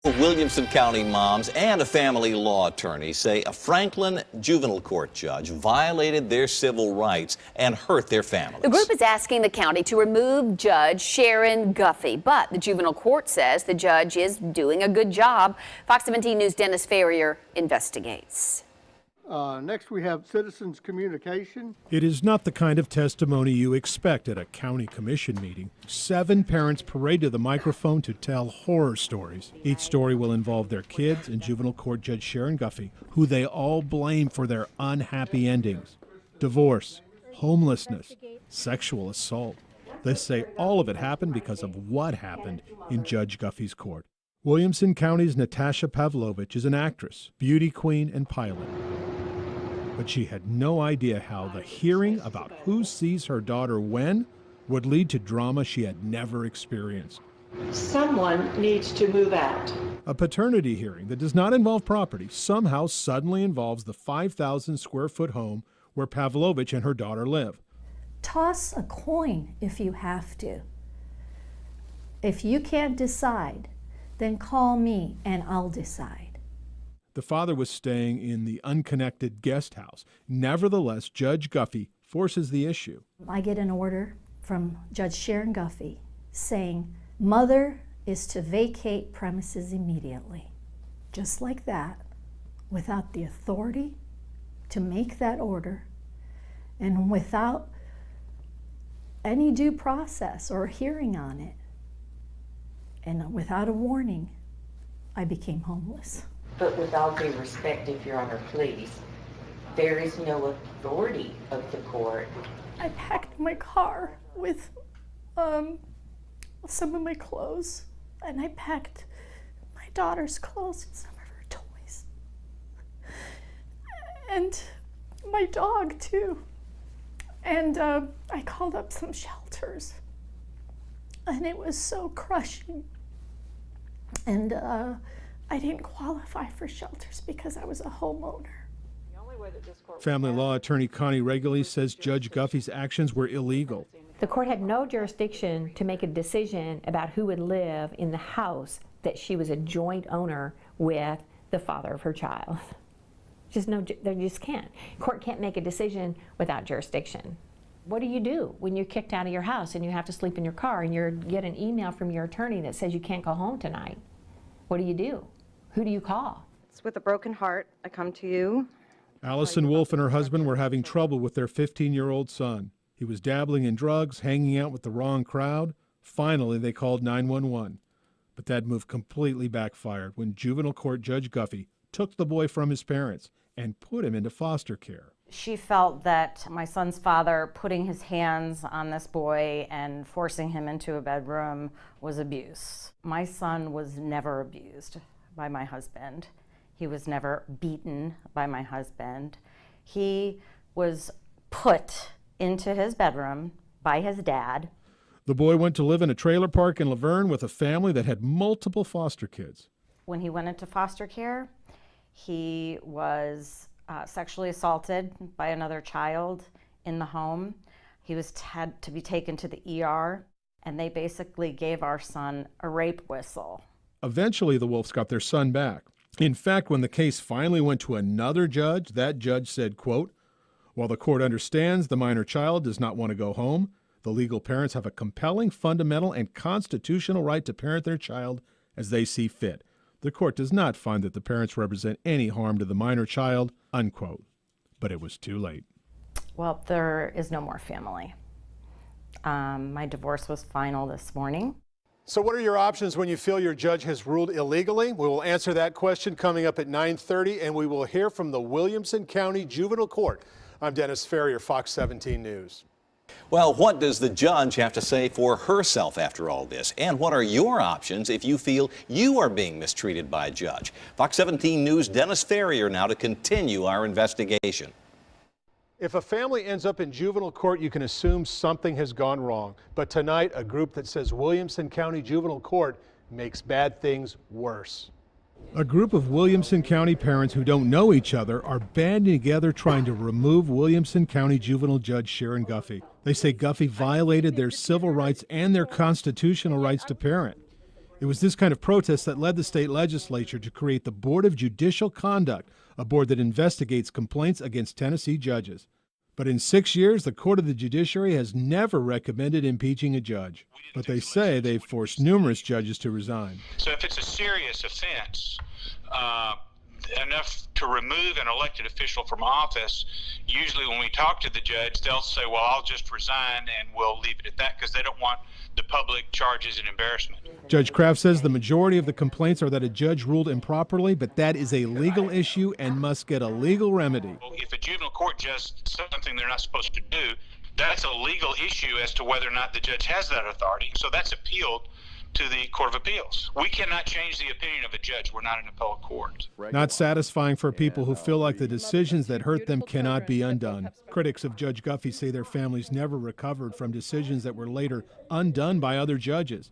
Williamson County moms and a family law attorney say a Franklin juvenile court judge violated their civil rights and hurt their families. The group is asking the county to remove Judge Sharon Guffey, but the juvenile court says the judge is doing a good job. Fox 17 News' Dennis Ferrier investigates. Next, we have citizens communication. It is not the kind of testimony you expect at a county commission meeting. 7 parents parade to the microphone to tell horror stories. Each story will involve their kids and juvenile court judge Sharon Guffey, who they all blame for their unhappy endings. Divorce, homelessness, sexual assault. They say all of it happened because of what happened in Judge Guffey's court. Williamson County's Natasha Pavlovich is an actress, beauty queen, and pilot. But she had no idea how the hearing about who sees her daughter when would lead to drama she had never experienced. Someone needs to move out. A paternity hearing that does not involve property somehow suddenly involves the 5,000 square foot home where Pavlovich and her daughter live. Toss a coin if you have to. If you can't decide, then call me and I'll decide. The father was staying in the unconnected guest house. Nevertheless, Judge Guffey forces the issue. I get an order from Judge Sharon Guffey saying, mother is to vacate premises immediately. Just like that, without the authority to make that order, and without any due process or hearing on it, and without a warning, I became homeless. But with all due respect, if Your Honor, please, there is no authority of the court. I packed my car with some of my clothes, and I packed my daughter's clothes and some of her toys. And my dog, too. And I called up some shelters, and it was so crushing. And I didn't qualify for shelters because I was a homeowner. Family law attorney Connie Reguli says Judge Guffey's actions were illegal. The court had no jurisdiction to make a decision about who would live in the house that she was a joint owner with the father of her child. They just can't. Court can't make a decision without jurisdiction. What do you do when you're kicked out of your house and you have to sleep in your car and you get an email from your attorney that says you can't go home tonight? What do you do? Who do you call? It's with a broken heart I come to you. Allison Wolf and her husband were having trouble with their 15-year-old son. He was dabbling in drugs, hanging out with the wrong crowd. Finally, they called 911. But that move completely backfired when juvenile court Judge Guffey took the boy from his parents and put him into foster care. She felt that my son's father putting his hands on this boy and forcing him into a bedroom was abuse. My son was never abused by my husband. He was never beaten by my husband. He was put into his bedroom by his dad. The boy went to live in a trailer park in Laverne with a family that had multiple foster kids. When he went into foster care, he was sexually assaulted by another child in the home. He had to be taken to the ER, and they basically gave our son a rape whistle. Eventually, the Wolves got their son back. In fact, when the case finally went to another judge, that judge said, quote, while the court understands the minor child does not want to go home, the legal parents have a compelling, fundamental, and constitutional right to parent their child as they see fit. The court does not find that the parents represent any harm to the minor child, unquote. But it was too late. Well, there is no more family. My divorce was final this morning. So what are your options when you feel your judge has ruled illegally? We will answer that question coming up at 9:30, and we will hear from the Williamson County Juvenile Court. I'm Dennis Ferrier, Fox 17 News. Well, what does the judge have to say for herself after all this? And what are your options if you feel you are being mistreated by a judge? Fox 17 News' Dennis Ferrier now to continue our investigation. If a family ends up in juvenile court, you can assume something has gone wrong. But tonight, a group that says Williamson County Juvenile Court makes bad things worse. A group of Williamson County parents who don't know each other are banding together trying to remove Williamson County Juvenile Judge Sharon Guffey. They say Guffey violated their civil rights and their constitutional rights to parent. It was this kind of protest that led the state legislature to create the Board of Judicial Conduct, a board that investigates complaints against Tennessee judges. But in 6 years, the Court of the Judiciary has never recommended impeaching a judge. But they say they've forced numerous judges to resign. So if it's a serious offense, enough to remove an elected official from office, usually when we talk to the judge, they'll say, well, I'll just resign and we'll leave it at that, because they don't want the public charges and embarrassment. Judge Kraft says the majority of the complaints are that a judge ruled improperly, but that is a legal issue and must get a legal remedy. If a juvenile court does something they're not supposed to do, that's a legal issue as to whether or not the judge has that authority. So that's appealed to the Court of Appeals. We cannot change the opinion of a judge. We're not an appellate court. Not satisfying for people who feel like the decisions that hurt them cannot be undone. Critics of Judge Guffey say their families never recovered from decisions that were later undone by other judges.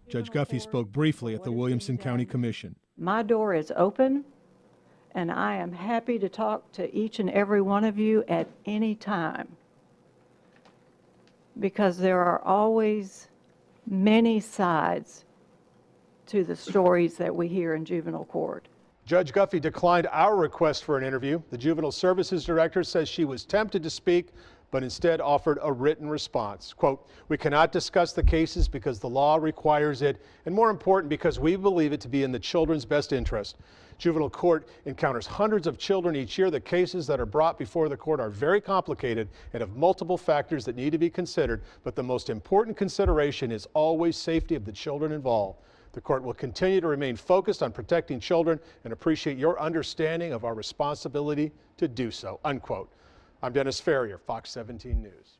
Judge Guffey spoke briefly at the Williamson County Commission. My door is open, and I am happy to talk to each and every one of you at any time, because there are always many sides to the stories that we hear in juvenile court. Judge Guffey declined our request for an interview. The Juvenile Services Director says she was tempted to speak, but instead offered a written response. Quote, "We cannot discuss the cases because the law requires it, and more important, because we believe it to be in the children's best interest. Juvenile court encounters hundreds of children each year. The cases that are brought before the court are very complicated and have multiple factors that need to be considered, but the most important consideration is always safety of the children involved. The court will continue to remain focused on protecting children and appreciate your understanding of our responsibility to do so," unquote. I'm Dennis Ferrier, Fox 17 News.